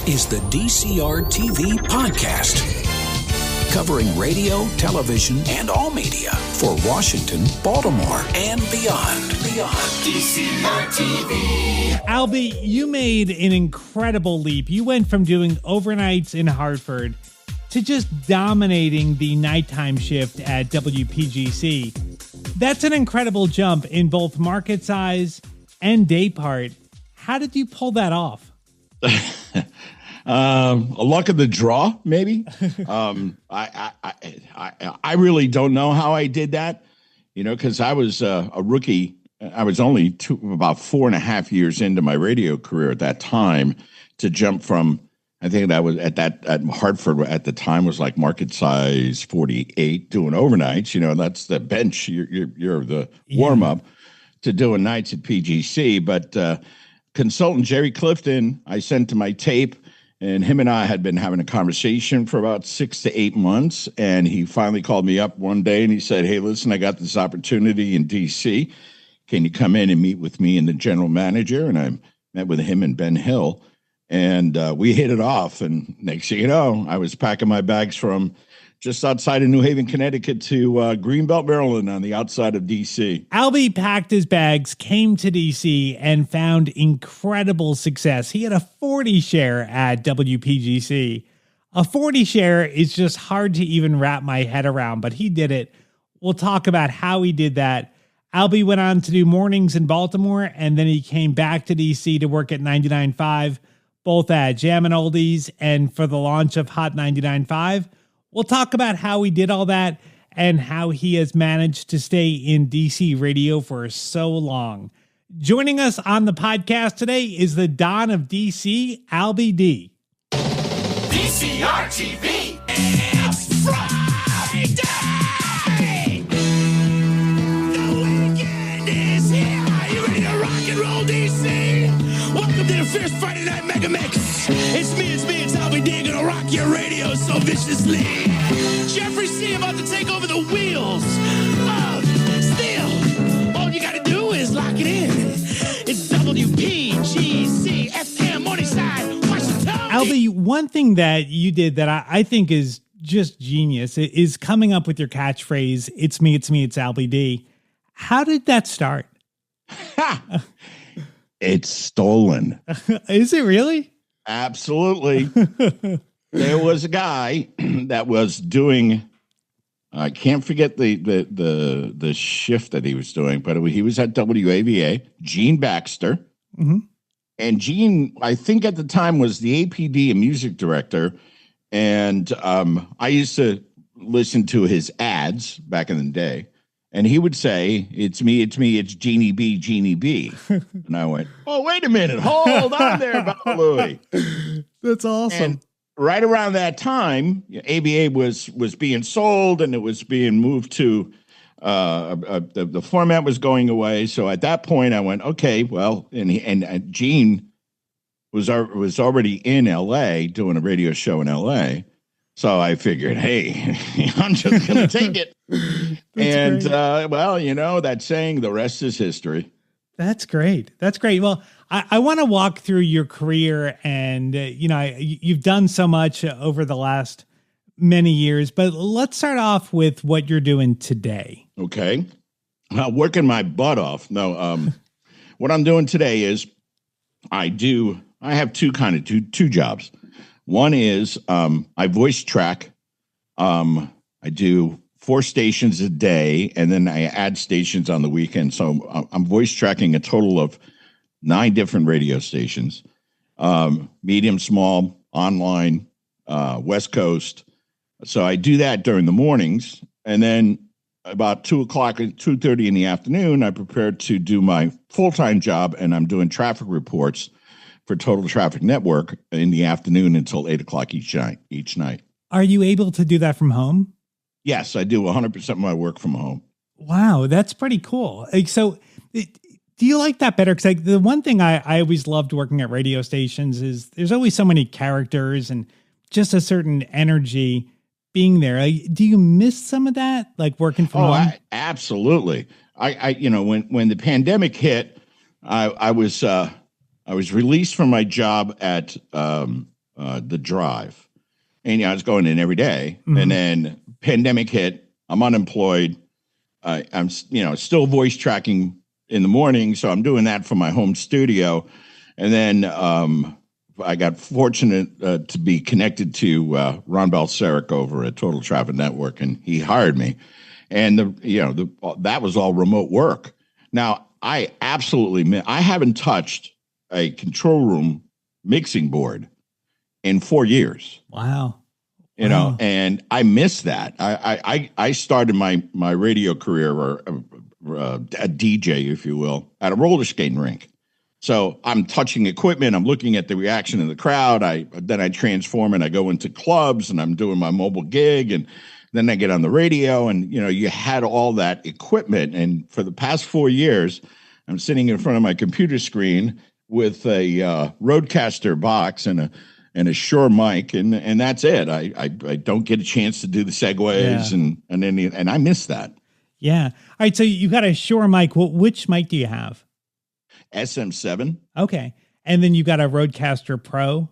is the DCRTV Podcast, covering radio, television, and all media for Washington, Baltimore, and beyond. DCRTV. Albie, you made an incredible leap. You went from doing overnights in Hartford to just dominating the nighttime shift at WPGC. That's an incredible jump in both market size and day part. How did you pull that off? A luck of the draw, maybe. I really don't know how I did that, because I was a rookie. I was only about 4.5 years into my radio career at that time to jump from, I think that was at Hartford at the time was like market size 48 doing overnights. That's the bench. You're the warm up to doing nights at PGC. But consultant Jerry Clifton, I sent to my tape, and him and I had been having a conversation for about 6 to 8 months. And he finally called me up one day and he said, "Hey, listen, I got this opportunity in DC. Can you come in and meet with me and the general manager?" And I met with him and Ben Hill. And we hit it off. And next thing you know, I was packing my bags from just outside of New Haven, Connecticut to Greenbelt, Maryland on the outside of D.C. Albie packed his bags, came to D.C., and found incredible success. He had a 40 share at WPGC. A 40 share is just hard to even wrap my head around, but he did it. We'll talk about how he did that. Albie went on to do mornings in Baltimore, and then he came back to D.C. to work at 99.5. both at Jammin Oldies and for the launch of Hot 99.5. We'll talk about how he did all that and how he has managed to stay in DC radio for so long. Joining us on the podcast today is the Don of DC, Albie Dee. DCRTV. It's Friday! The weekend is here. Are you ready to rock and roll, DC? Welcome to the Fierce Friday Night Mega Mix. It's me, it's Albie Dee, gonna rock your radio so viciously. Jeffrey C about to take over the wheels of steel. All you gotta do is lock it in. It's WPGC, FM Morningside, Washington. Albie, one thing that you did that I think is just genius is coming up with your catchphrase, it's me, it's Albie Dee. How did that start? It's stolen. Is it really? Absolutely. There was a guy that was doing, I can't forget the shift that he was doing, but he was at WAVA, Gene Baxter. Mm-hmm. And Gene, I think at the time, was the APD and music director. And I used to listen to his ads back in the day. And he would say, it's me, it's Jeannie B, Jeannie B. And I went, oh, wait a minute. Hold on there, Baba Louie. That's awesome. And right around that time, ABA was being sold and it was being moved to, the format was going away. So at that point, I went, okay, well, and Gene was already in L.A. doing a radio show in L.A., so I figured, hey, I'm just going to take it. And, that saying, the rest is history. That's great. Well, I want to walk through your career and, you've done so much over the last many years, but let's start off with what you're doing today. Okay. Working my butt off. No, what I'm doing today is I have two jobs. One is I voice track. I do 4 stations a day, and then I add stations on the weekend. So I'm voice tracking a total of 9 different radio stations, medium, small, online, West Coast. So I do that during the mornings, and then about 2:30 in the afternoon, I prepare to do my full-time job, and I'm doing traffic reports for Total Traffic Network in the afternoon until 8 o'clock each night. Are you able to do that from home? Yes, I do 100% of my work from home. Wow, that's pretty cool. So do you like that better? Because the one thing I always loved working at radio stations is there's always so many characters and just a certain energy being there. Do you miss some of that, like working from home? Absolutely. When the pandemic hit, I was released from my job at the drive. And I was going in every day. And then pandemic hit. I'm unemployed. I'm still voice tracking in the morning, so I'm doing that from my home studio. And then I got fortunate to be connected to Ron Balseric over at Total Traffic Network, and he hired me. And that was all remote work. Now I haven't touched a control room mixing board in 4 years. Wow. And I miss that. I started my radio career, or a DJ, if you will, at a roller skating rink. So I'm touching equipment. I'm looking at the reaction of the crowd. Then I transform and I go into clubs and I'm doing my mobile gig, and then I get on the radio, and you had all that equipment. And for the past 4 years, I'm sitting in front of my computer screen with a Rodecaster box and a Shure mic, and that's it. I don't get a chance to do the segues and I miss that. Yeah. All right. So you got a Shure mic. Well, which mic do you have? SM7. Okay. And then you got a Rodecaster Pro.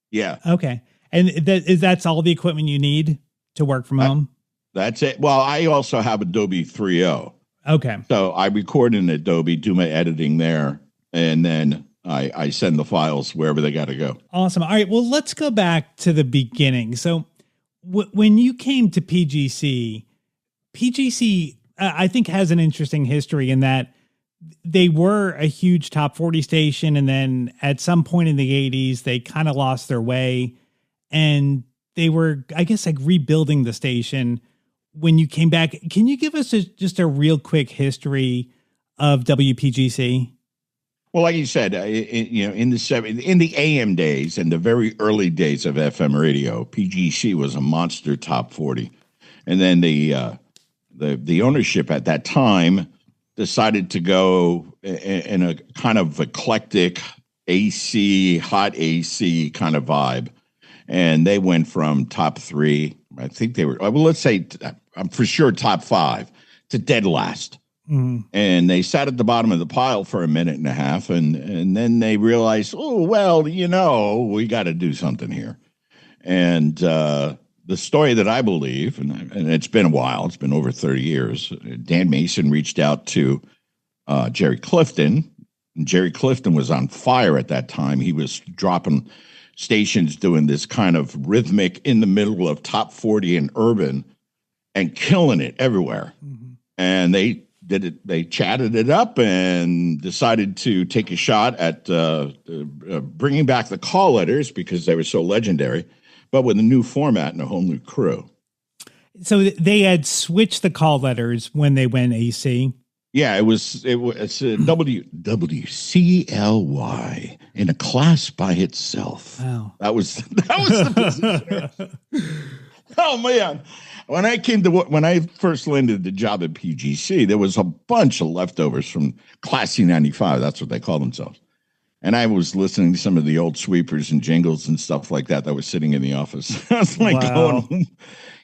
Yeah. Okay. And that's all the equipment you need to work from home? That's it. Well, I also have Adobe 3.0. Okay. So I record in Adobe, do my editing there, and then I send the files wherever they got to go. Awesome. All right. Well, let's go back to the beginning. So when you came to PGC, I think has an interesting history in that they were a huge top 40 station. And then at some point in the 80s, they kind of lost their way, and they were, I guess, like rebuilding the station when you came back. Can you give us just a real quick history of WPGC? Well, like you said, in the AM days and the very early days of FM radio, PGC was a monster top 40. And then the ownership at that time decided to go in a kind of eclectic hot AC kind of vibe. And they went from top 3, I think they were, well, let's say I'm for sure top 5, to dead last. And they sat at the bottom of the pile for a minute and a half, and then they realized, oh, well, we got to do something here. And the story that I believe, and it's been a while, it's been over 30 years, Dan Mason reached out to Jerry Clifton. And Jerry Clifton was on fire at that time. He was dropping stations doing this kind of rhythmic in the middle of top 40 and urban and killing it everywhere. And they did it. They chatted it up and decided to take a shot at bringing back the call letters because they were so legendary, but with a new format and a whole new crew. So they had switched the call letters when they went AC. Yeah, it's WCLY in a class by itself. Wow. That was the position. Oh man. When I first landed the job at PGC, there was a bunch of leftovers from Class C95. That's what they call themselves. And I was listening to some of the old sweepers and jingles and stuff like that was sitting in the office. I was like, wow.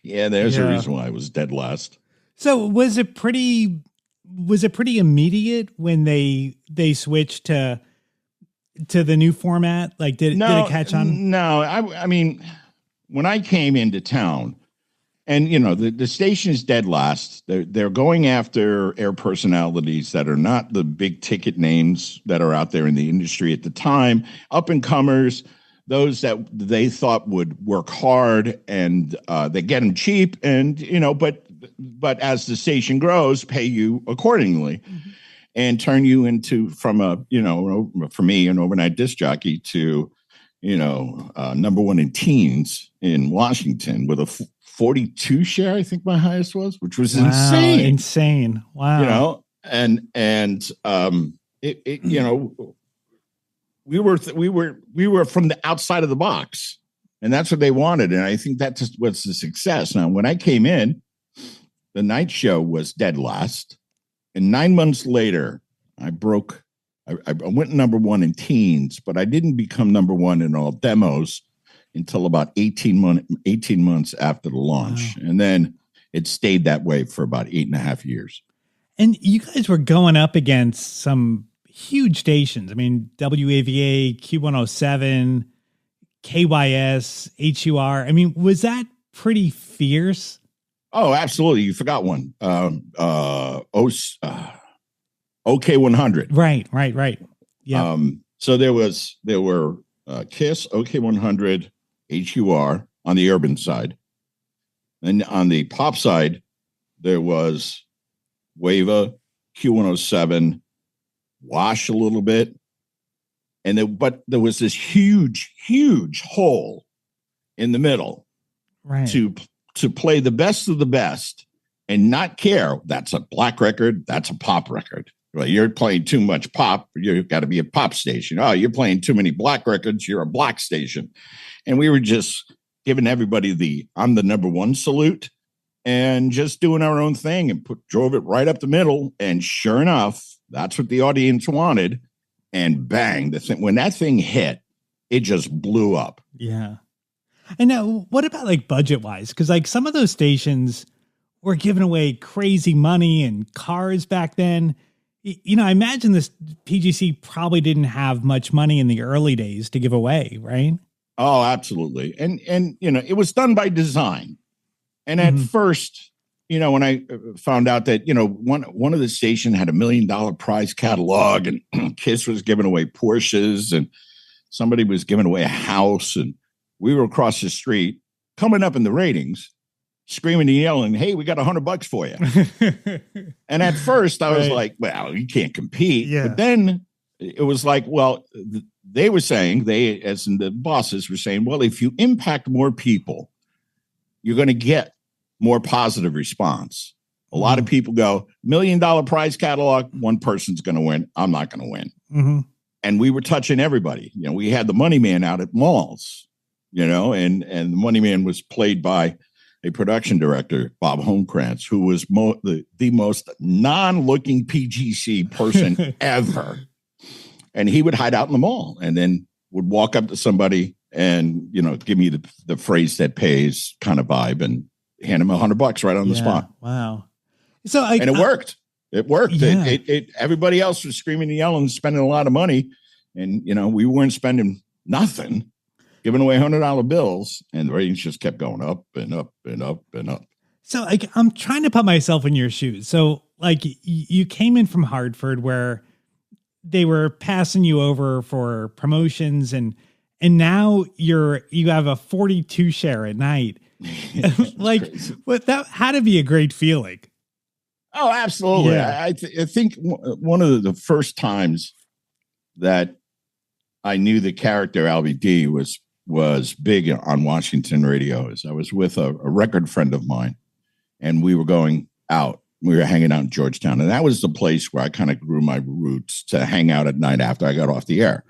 There's a reason why I was dead last. So was it pretty immediate when they switched to the new format? Like, did it catch on? No, I mean, when I came into town, and the station is dead last. They're going after air personalities that are not the big ticket names that are out there in the industry at the time. Up and comers, those that they thought would work hard, and they get them cheap, and but as the station grows, pay you accordingly, and turn you into from for me an overnight disc jockey to number one in teens in Washington with a 42 share, I think my highest was, which was insane. Wow. We were from the outside of the box, and that's what they wanted. And I think that just was the success. Now, when I came in, the night show was dead last. And 9 months later, I went number one in teens, but I didn't become number one in all demos until about 18 months after the launch. Wow. And then it stayed that way for about 8.5 years. And you guys were going up against some huge stations. I mean, WAVA, Q107, KYS, HUR. I mean, was that pretty fierce? Oh, absolutely. You forgot one. OK100. Right. Yeah. So there were KISS, OK100, HUR on the urban side. And on the pop side, there was Wava, Q107, Wash a little bit. But there was this huge hole in the middle, right, to play the best of the best and not care. That's a black record. That's a pop record. Well, you're playing too much pop. You've got to be a pop station. Oh, you're playing too many black records. You're a black station. And we were just giving everybody I'm the number one salute and just doing our own thing and drove it right up the middle. And sure enough, that's what the audience wanted. And bang, when that thing hit, it just blew up. Yeah. And now, what about like budget wise? Because like some of those stations were giving away crazy money and cars back then. You know, I imagine this PGC probably didn't have much money in the early days to give away, right? Oh, absolutely. And you know, it was done by design. And at first, you know, when I found out that, you know, one of the station had $1 million prize catalog and KISS was giving away Porsches and somebody was giving away a house, and we were across the street coming up in the ratings, screaming and yelling, "Hey, we got $100 for you." And at first I was like, well, you can't compete. Yeah. But then it was like, well, they were saying, as in the bosses were saying, well, if you impact more people, you're going to get more positive response. A lot of people go, $1 million prize catalog, one person's going to win. I'm not going to win. And we were touching everybody. You know, we had the money man out at malls, you know, and the money man was played by a production director, Bob Holmkrantz, who was the most non-looking PGC person ever. And he would hide out in the mall and then would walk up to somebody and, you know, give me the phrase that pays kind of vibe and hand him $100 right on the spot. Wow. So and it worked. It worked. Yeah. Everybody else was screaming and yelling, spending a lot of money. And, you know, we weren't spending nothing, giving away $100 bills. And the ratings just kept going up and up and up and up. So like, I'm trying to put myself in your shoes. So like you came in from Hartford where they were passing you over for promotions and now you have a 42 share at night. Like what that had to be a great feeling. Oh, absolutely. Yeah. I think one of the first times that I knew the character Albie Dee was big on Washington radio is I was with a record friend of mine and we were going out. We were hanging out in Georgetown, and that was the place where I kind of grew my roots to hang out at night after I got off the air.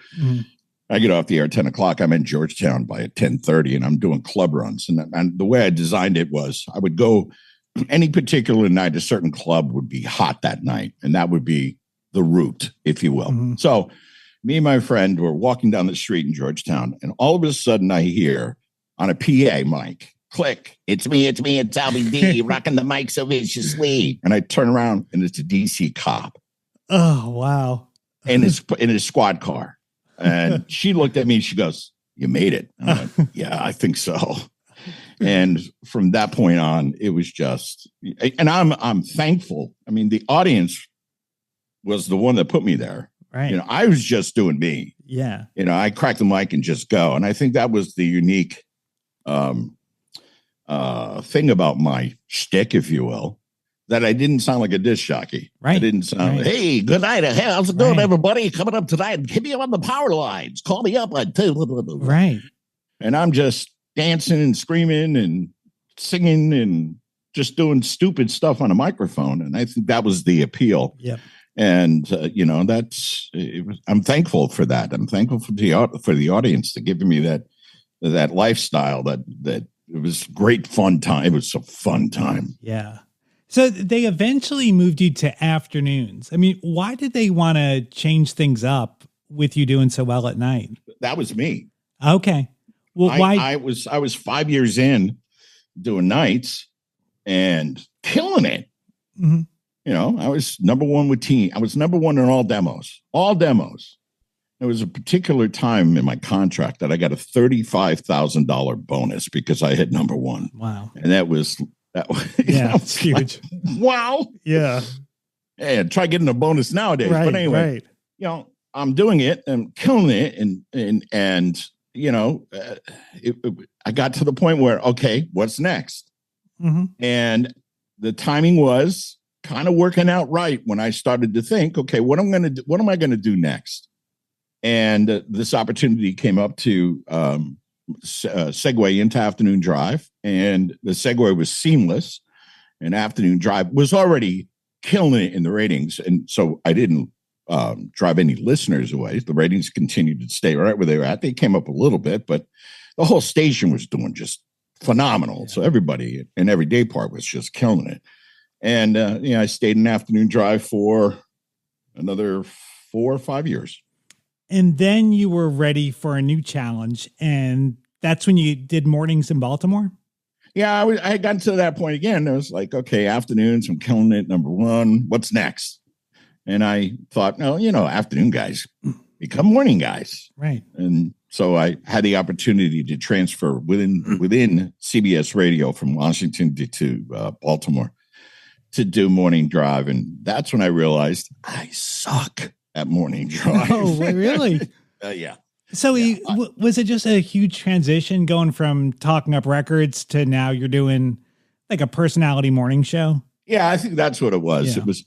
I get off the air at 10 o'clock. I'm in Georgetown by 10:30 and I'm doing club runs. And the way I designed it was I would go any particular night, a certain club would be hot that night. And that would be the route, if you will. So me and my friend were walking down the street in Georgetown. And all of a sudden I hear on a PA mic, click, it's me, it's Albie Dee, rocking the mic so viciously. And I turn around and it's a DC cop. Oh, wow. in his squad car. And she looked at me and she goes, "You made it." I went, "Yeah, I think so." And from that point on, it was just, and I'm thankful. I mean, the audience was the one that put me there. Right. You know, I was just doing me. Yeah. You know, I crack the mic and just go. And I think that was the unique thing about my shtick, if you will, that I didn't sound like a disc jockey. Right. I didn't sound, "Hey, good night. Hey, how's it going, everybody? Coming up tonight. Hit me up on the power lines. Call me up on Right. And I'm just dancing and screaming and singing and just doing stupid stuff on a microphone. And I think that was the appeal. Yep. And, you know, I'm thankful for that. I'm thankful for the audience to give me that lifestyle that it was great fun time. It was a fun time. Yeah. So they eventually moved you to afternoons. I mean, why did they want to change things up with you doing so well at night? That was me. Okay. Well, why? I was 5 years in doing nights and killing it. You know, I was number one with teen. I was number one in all demos. It there was a particular time in my contract that I got a $35,000 bonus because I hit number one. Wow. And that was it's huge. Like, wow. Yeah. And try getting a bonus nowadays. Right, but anyway, I'm doing it and killing it. And I got to the point where, okay, what's next? Mm-hmm. And the timing was kind of working out right when I started to think, okay, what am I going to do next? And this opportunity came up to segue into Afternoon Drive, and the segue was seamless. And Afternoon Drive was already killing it in the ratings, and so I didn't drive any listeners away. The ratings continued to stay right where they were at. They came up a little bit, but the whole station was doing just phenomenal. Yeah. So everybody in every day part was just killing it. And I stayed in Afternoon Drive for another 4 or 5 years. And then you were ready for a new challenge, and that's when you did mornings in Baltimore? Yeah, I had gotten to that point again. I was like, okay, afternoons, I'm killing it, number one. What's next? And I thought, no, afternoon guys become morning guys. Right. And so I had the opportunity to transfer within CBS Radio from Washington to Baltimore to do morning drive. And that's when I realized I suck at morning drive. Oh, really? Yeah. So was it just a huge transition going from talking up records to now you're doing like a personality morning show? Yeah, I think that's what it was. Yeah. It was,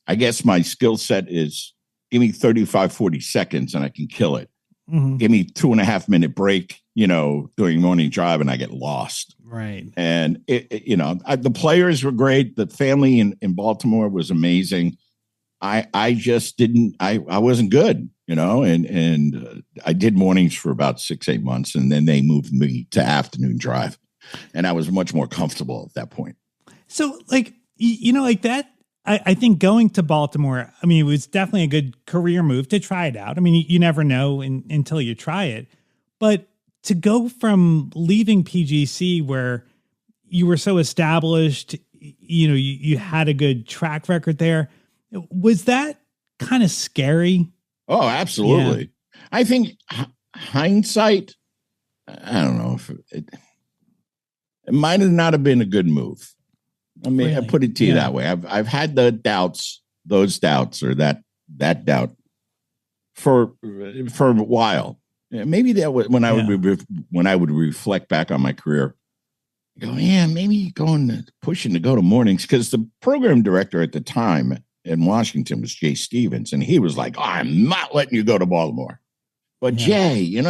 I guess my skill set is give me 35, 40 seconds and I can kill it. Mm-hmm. Give me 2.5 minute break, during morning drive and I get lost. Right. And the players were great. The family in Baltimore was amazing. I just I wasn't good, and I did mornings for about 6-8 months, and then they moved me to afternoon drive, and I was much more comfortable at that point. So like that, I think going to Baltimore, I mean, it was definitely a good career move to try it out. I mean, you never know until you try it, but to go from leaving PGC where you were so established, you had a good track record there. Was that kind of scary? Oh, absolutely. Yeah. I think hindsight, I don't know if it might have not have been a good move. I mean, really? I put it to you that way. I've had those doubts or that doubt for a while. Maybe that was when I would reflect back on my career. Go, maybe pushing to go to mornings, because the program director at the time in Washington was Jay Stevens, and he was like, I'm not letting you go to Baltimore. But Jay,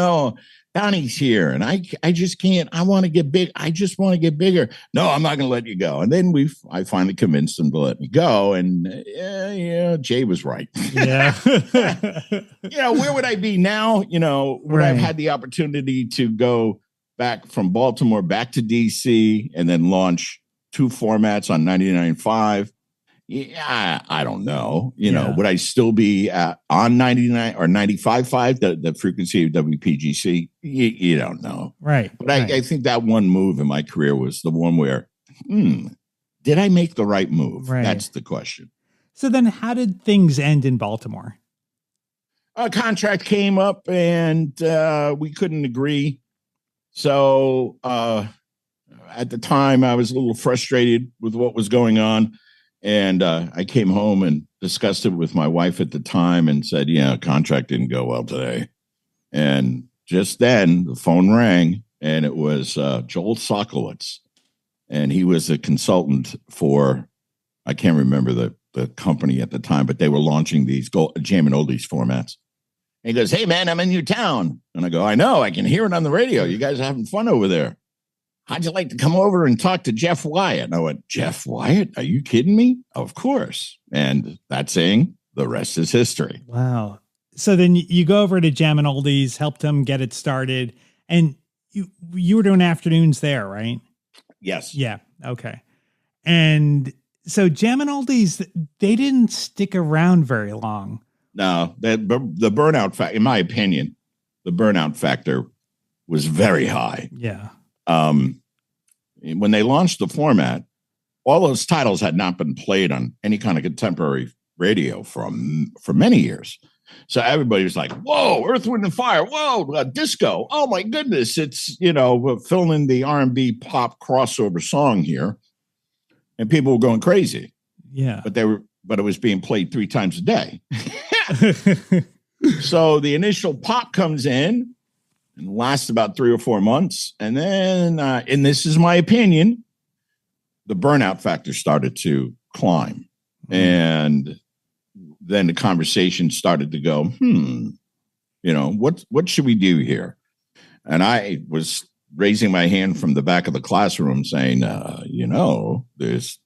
Donnie's here, and I just can't. I want to get big. I just want to get bigger. No, I'm not going to let you go. And then I finally convinced him to let me go, and Jay was right. Yeah. Where would I be now? Would I have had the opportunity to go back from Baltimore back to DC and then launch 2 formats on 99.5? Yeah, I don't know. Would I still be on 99 or 95.5, the frequency of WPGC? You don't know. Right. But I think that one move in my career was the one where, did I make the right move? Right. That's the question. So then how did things end in Baltimore? A contract came up and we couldn't agree. So at the time, I was a little frustrated with what was going on. And I came home and discussed it with my wife at the time and said, contract didn't go well today. And just then the phone rang, and it was Joel Sokolowitz. And he was a consultant for, I can't remember the company at the time, but they were launching these Jammin Oldies formats. And he goes, hey, man, I'm in your town. And I go, I know, I can hear it on the radio. You guys are having fun over there. How'd you like to come over and talk to Jeff Wyatt? And I went, Jeff Wyatt? Are you kidding me? Of course. And that saying, the rest is history. Wow. So then you go over to Jammin Oldies, helped him get it started. And you were doing afternoons there, right? Yes. Yeah. Okay. And so Jammin Oldies, they didn't stick around very long. No, the burnout factor, in my opinion, the burnout factor was very high. Yeah. When they launched the format, all those titles had not been played on any kind of contemporary radio for many years. So everybody was like, whoa, Earth, Wind and Fire. Whoa, disco. Oh my goodness. It's, we're filling the R&B pop crossover song here. And people were going crazy. Yeah. But it was being played 3 times a day. So the initial pop comes in and lasts about 3 or 4 months. And then, and this is my opinion, the burnout factor started to climb. And then the conversation started to go, what should we do here? And I was raising my hand from the back of the classroom saying, there's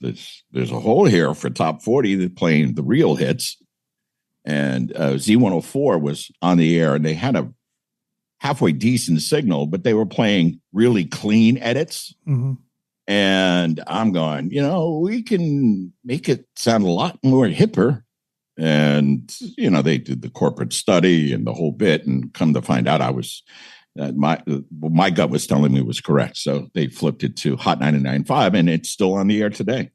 a hole here for top 40 that playing the real hits. And Z104 was on the air, and they had a halfway decent signal, but they were playing really clean edits. Mm-hmm. And I'm going, we can make it sound a lot more hipper. And, they did the corporate study and the whole bit, and come to find out my gut was telling me was correct. So they flipped it to Hot 99.5, and it's still on the air today.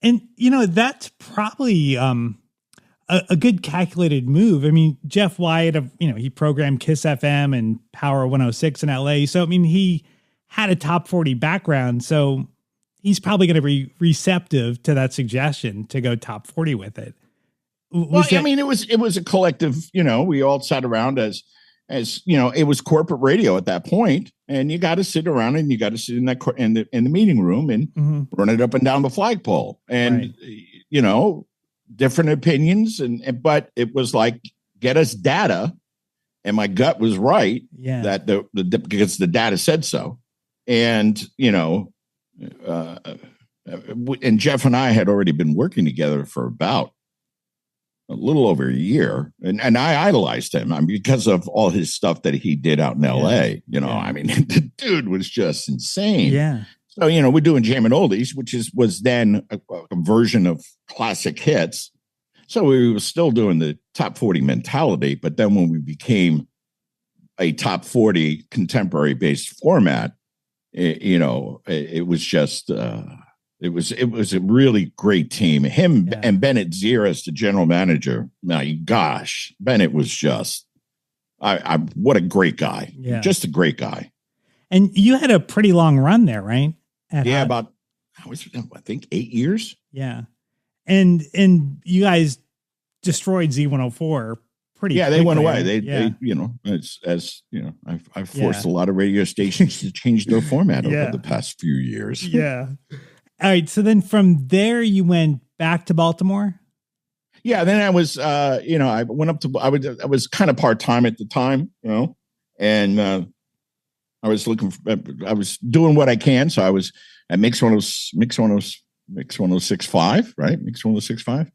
And, that's probably a good calculated move. I mean, Jeff Wyatt, he programmed Kiss FM and Power 106 in LA. So, he had a top 40 background. So he's probably going to be receptive to that suggestion to go top 40 with it. It was a collective, we all sat around as it was corporate radio at that point, and you got to sit around and you got to sit in the meeting room and run it up and down the flagpole, and different opinions, but it was like, get us data, and my gut was right, that because the data said so, and and Jeff and I had already been working together for about a little over a year, and I idolized him. Because of all his stuff that he did out in LA, the dude was just insane. Yeah. So, we're doing Jammin Oldies, which was then a version of classic hits. So we were still doing the top 40 mentality, but then when we became a top 40 contemporary based format, it was just, it was a really great team. Him and Bennett Zier as the general manager. My gosh, Bennett was just, what a great guy. Yeah. Just a great guy. And you had a pretty long run there, right? About, I think 8 years. Yeah. And you guys destroyed Z104 pretty quickly. They went away. They I've forced a lot of radio stations to change their format over the past few years. Yeah. All right. So then from there, you went back to Baltimore? Yeah. Then I was, I went up to, I was kind of part-time at the time, and I was I was doing what I can. So I was at Mix 106.5, right? Mix 106.5.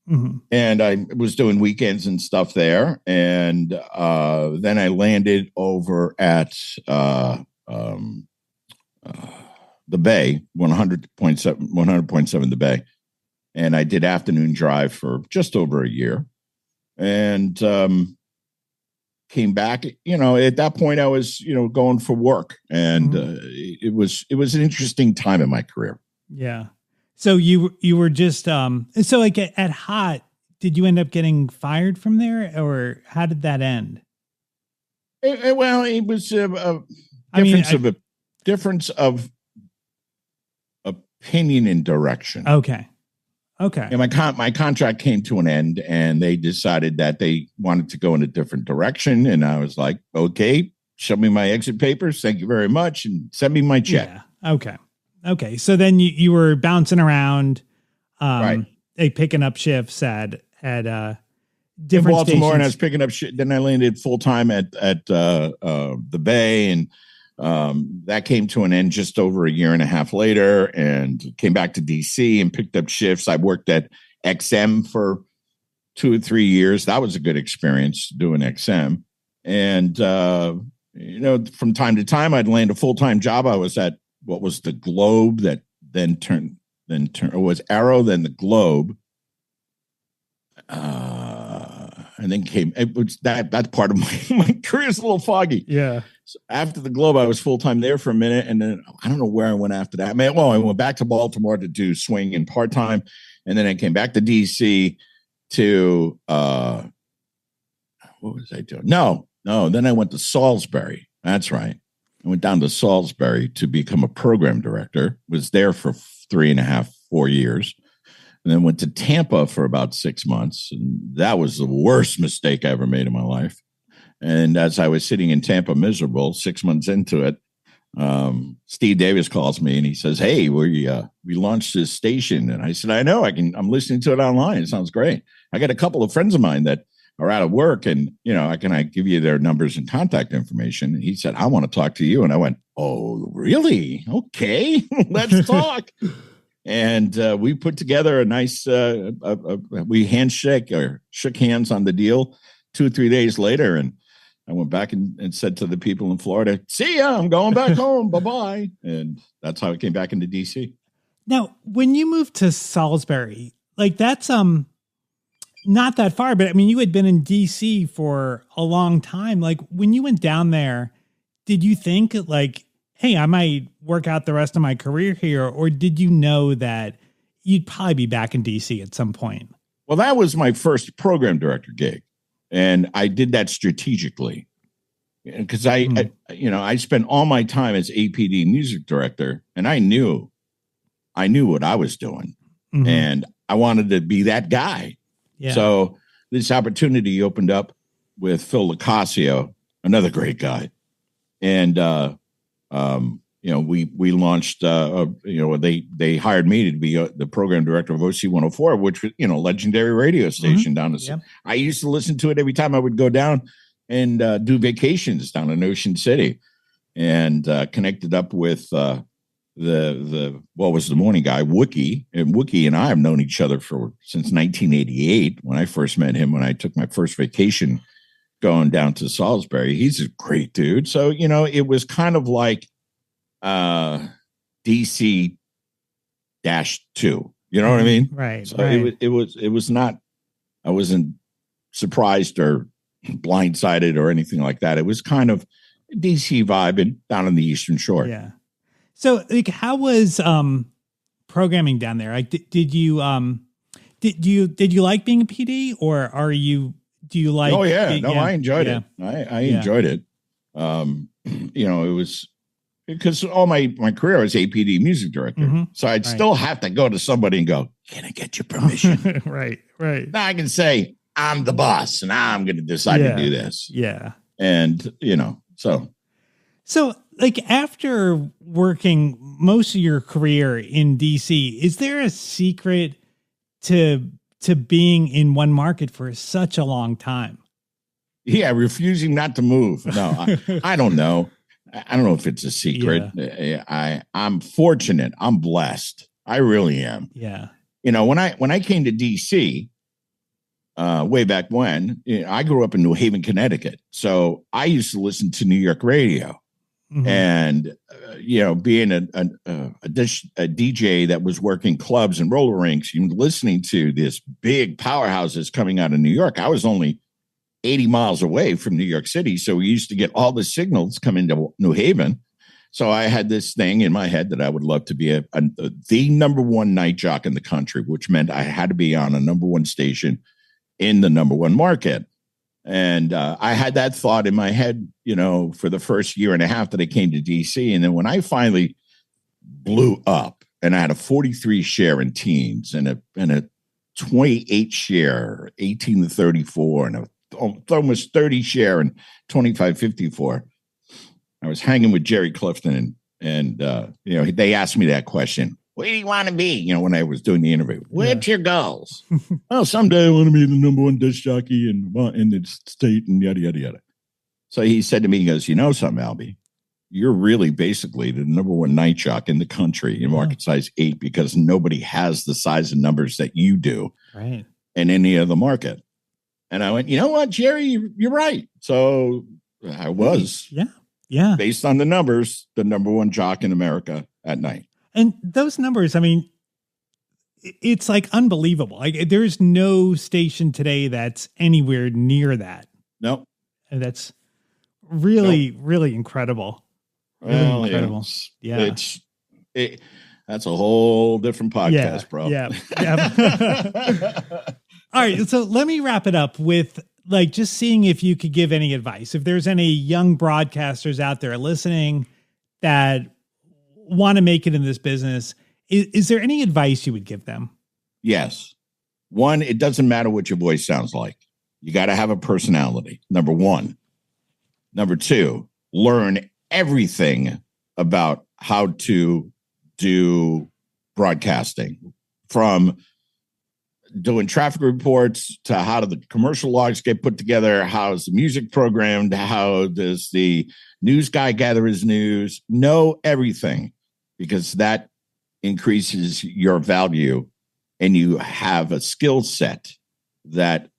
Mm-hmm. And I was doing weekends and stuff there. And then I landed over at the Bay, 100.7 the Bay. And I did afternoon drive for just over a year, and came back. At that point I was, going for work, and it was an interesting time in my career. Yeah. So you were just, so like at Hot, did you end up getting fired from there, or how did that end? It was a difference of opinion and direction. Okay. And my contract came to an end, and they decided that they wanted to go in a different direction. And I was like, okay, show me my exit papers. Thank you very much. And send me my check. Yeah. Okay. So then you were bouncing around, right? Picking up shifts at different in Baltimore, stations. And I was picking up shit. Then I landed full time at the Bay, and that came to an end just over a year and a half later, and came back to DC and picked up shifts. I worked at XM for 2 or 3 years. That was a good experience doing XM. And, from time to time, I'd land a full-time job. I was at what was the Globe that then turned, it was Arrow, then the Globe. And then it was that's part of my career is a little foggy. Yeah. So after the Globe, I was full-time there for a minute. And then I don't know where I went after that. I went back to Baltimore to do swing and part-time. And then I came back to DC to what was I doing? No. Then I went to Salisbury. That's right. I went down to Salisbury to become a program director, was there for 3.5, 4 years, and then went to Tampa for about 6 months. And that was the worst mistake I ever made in my life. And as I was sitting in Tampa miserable, 6 months into it, Steve Davis calls me and he says, "Hey, we launched this station." And I said, "I know, I'm listening to it online. It sounds great. I got a couple of friends of mine that are out of work, and can I give you their numbers and contact information?" And he said, "I want to talk to you." And I went, "Oh, really? Okay, let's talk." And we put together a nice, we shook hands on the deal 2 or 3 days later. And I went back and said to the people in Florida, "See ya, I'm going back home. Bye-bye." And that's how I came back into DC. Now, when you moved to Salisbury, like that's not that far, but I mean, you had been in DC for a long time. Like when you went down there, did you think like, hey, I might work out the rest of my career here? Or did you know that you'd probably be back in DC at some point? Well, that was my first program director gig. And I did that strategically because I spent all my time as APD music director, and I knew what I was doing, and I wanted to be that guy. Yeah. So this opportunity opened up with Phil Locascio, another great guy, and we launched. They hired me to be the program director of OC 104, which was legendary radio station down the. Yep. I used to listen to it every time I would go down and do vacations down in Ocean City, and connected up with the morning guy Wookie, and Wookie and I have known each other since 1988 when I first met him when I took my first vacation going down to Salisbury. He's a great dude. So it was kind of like DC-2, you know what I mean? Right. So right. It was not, I wasn't surprised or blindsided or anything like that. It was kind of DC vibe and down on the Eastern Shore. Yeah. So like, how was, programming down there? Like, did you like being a PD, or do you like? Oh yeah. I enjoyed it. I enjoyed it. It was, because all my career was APD music director. So I'd still have to go to somebody and go, "Can I get your permission?" Right. Now I can say, "I'm the boss and I'm going to decide to do this." Yeah. And, So like after working most of your career in DC, is there a secret to being in one market for such a long time? Yeah. Refusing not to move. No, I don't know. I don't know if it's a secret. Yeah. I'm fortunate. I'm blessed. I really am. Yeah. When I came to DC, way back when, I grew up in New Haven, Connecticut. So I used to listen to New York radio, and, being a DJ that was working clubs and roller rinks, listening to this big powerhouses coming out of New York. I was only 80 miles away from New York City. So we used to get all the signals coming to New Haven. So I had this thing in my head that I would love to be the number one night jock in the country, which meant I had to be on a number one station in the number one market. And I had that thought in my head, for the first year and a half that I came to DC. And then when I finally blew up and I had a 43 share in teens and a 28 share, 18 to 34, and almost 30 share and 25-54. I was hanging with Jerry Clifton and they asked me that question. Where do you want to be? When I was doing the interview, what's your goals? Well, someday I want to be the number one disc jockey in the state and yada, yada, yada. So he said to me, he goes, "You know something, Albie, you're really basically the number one night jock in the country in market size 8, because nobody has the size and numbers that you do in any other market." And I went, "You know what, Jerry, you're right." So I was, based on the numbers, the number one jock in America at night. And those numbers, I mean, it's like unbelievable. Like there's no station today that's anywhere near that. No. And that's really, really incredible. Really incredible. That's a whole different podcast, bro. Yeah. All right. So let me wrap it up with like just seeing if you could give any advice. If there's any young broadcasters out there listening that want to make it in this business, is there any advice you would give them? Yes. One, it doesn't matter what your voice sounds like. You got to have a personality, number one. Number two, learn everything about how to do broadcasting, from doing traffic reports to how do the commercial logs get put together, how's the music programmed, how does the news guy gather his news. Know everything, because that increases your value and you have a skill set that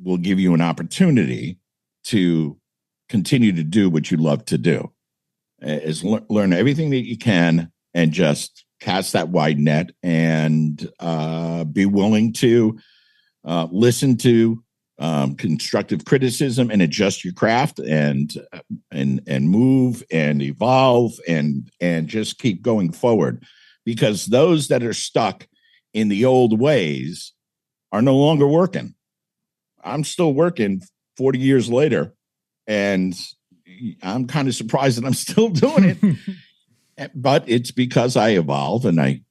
will give you an opportunity to continue to do what you love to do. Is learn everything that you can and just cast that wide net, and be willing to listen to constructive criticism and adjust your craft and move and evolve and just keep going forward, because those that are stuck in the old ways are no longer working. I'm still working 40 years later, and I'm kind of surprised that I'm still doing it. But it's because I evolve and I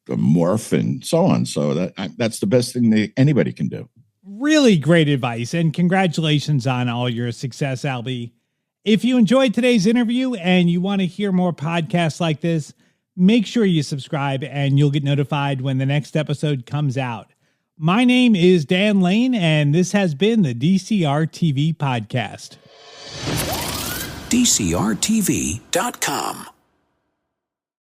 morph and so on. So that's the best thing that anybody can do. Really great advice, and congratulations on all your success, Albie. If you enjoyed today's interview and you want to hear more podcasts like this, make sure you subscribe and you'll get notified when the next episode comes out. My name is Dan Lane, and this has been the DCRTV Podcast. DCRTV.com